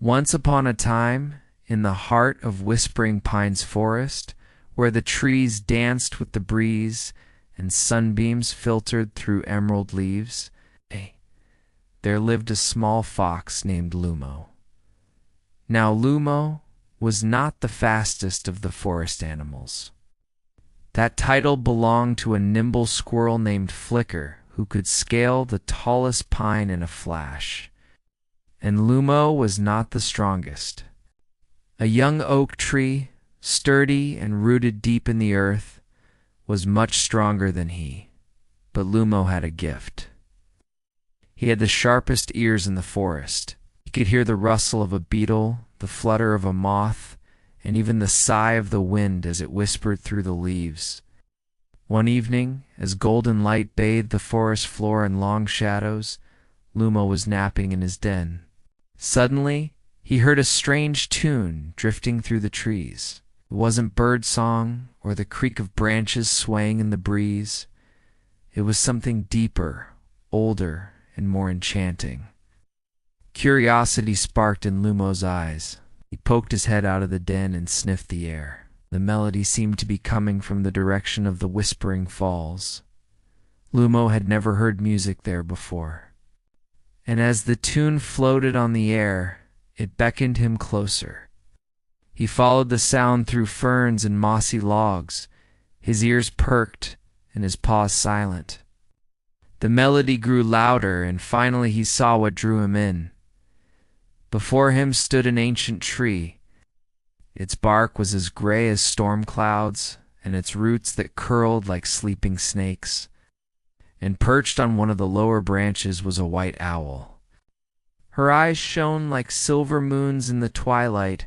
Once upon a time, in the heart of Whispering Pines Forest, where the trees danced with the breeze and sunbeams filtered through emerald leaves, there lived a small fox named Lumo. Now Lumo was not the fastest of the forest animals. That title belonged to a nimble squirrel named Flicker, who could scale the tallest pine in a flash. And Lumo was not the strongest. A young oak tree, sturdy and rooted deep in the earth, was much stronger than he. But Lumo had a gift. He had the sharpest ears in the forest. He could hear the rustle of a beetle, the flutter of a moth, and even the sigh of the wind as it whispered through the leaves. One evening, as golden light bathed the forest floor in long shadows, Lumo was napping in his den. Suddenly, he heard a strange tune drifting through the trees. It wasn't bird song or the creak of branches swaying in the breeze. It was something deeper, older, and more enchanting. Curiosity sparked in Lumo's eyes. He poked his head out of the den and sniffed the air. The melody seemed to be coming from the direction of the Whispering Falls. Lumo had never heard music there before. And as the tune floated on the air, it beckoned him closer. He followed the sound through ferns and mossy logs, his ears perked and his paws silent. The melody grew louder, and finally he saw what drew him in. Before him stood an ancient tree. Its bark was as gray as storm clouds, and its roots that curled like sleeping snakes. And perched on one of the lower branches was a white owl. Her eyes shone like silver moons in the twilight,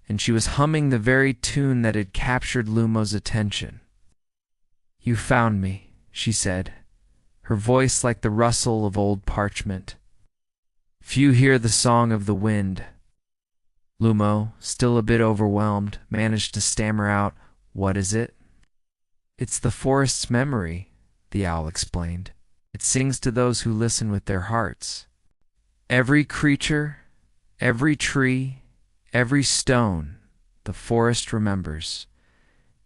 and she was humming the very tune that had captured Lumo's attention. "You found me," she said, her voice like the rustle of old parchment. "Few hear the song of the wind." Lumo, still a bit overwhelmed, managed to stammer out, "What is it?" "It's the forest's memory," the owl explained. "It sings to those who listen with their hearts. Every creature, every tree, every stone, the forest remembers.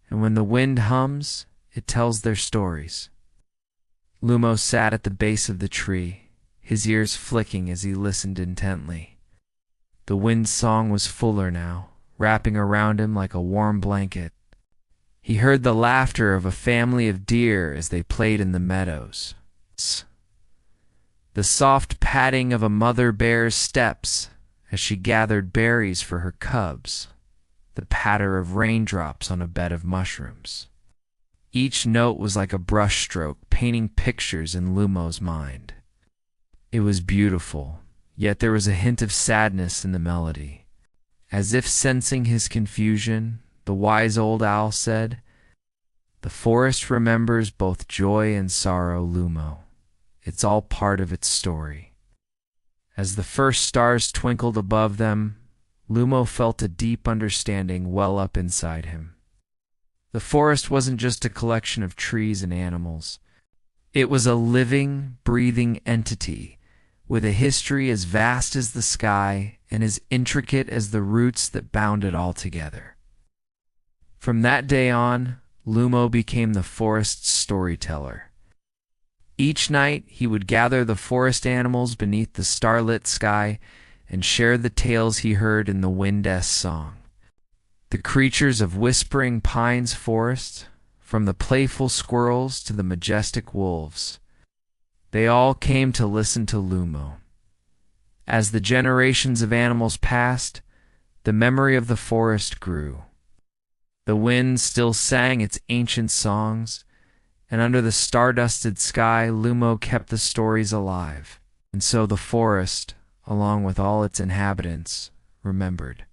And when the wind hums, it tells their stories." Lumo sat at the base of the tree, his ears flicking as he listened intently. The wind's song was fuller now, wrapping around him like a warm blanket. He heard the laughter of a family of deer as they played in the meadows. The soft padding of a mother bear's steps as she gathered berries for her cubs. The patter of raindrops on a bed of mushrooms. Each note was like a brushstroke painting pictures in Lumo's mind. It was beautiful, yet there was a hint of sadness in the melody. As if sensing his confusion, the wise old owl said, "The forest remembers both joy and sorrow, Lumo. It's all part of its story." As the first stars twinkled above them, Lumo felt a deep understanding well up inside him. The forest wasn't just a collection of trees and animals. It was a living, breathing entity with a history as vast as the sky and as intricate as the roots that bound it all together. From that day on, Lumo became the forest's storyteller. Each night he would gather the forest animals beneath the starlit sky and share the tales he heard in the wind's song. The creatures of Whispering Pines Forest, from the playful squirrels to the majestic wolves, they all came to listen to Lumo. As the generations of animals passed, the memory of the forest grew. The wind still sang its ancient songs, and under the star-dusted sky, Lumo kept the stories alive. And so the forest, along with all its inhabitants, remembered.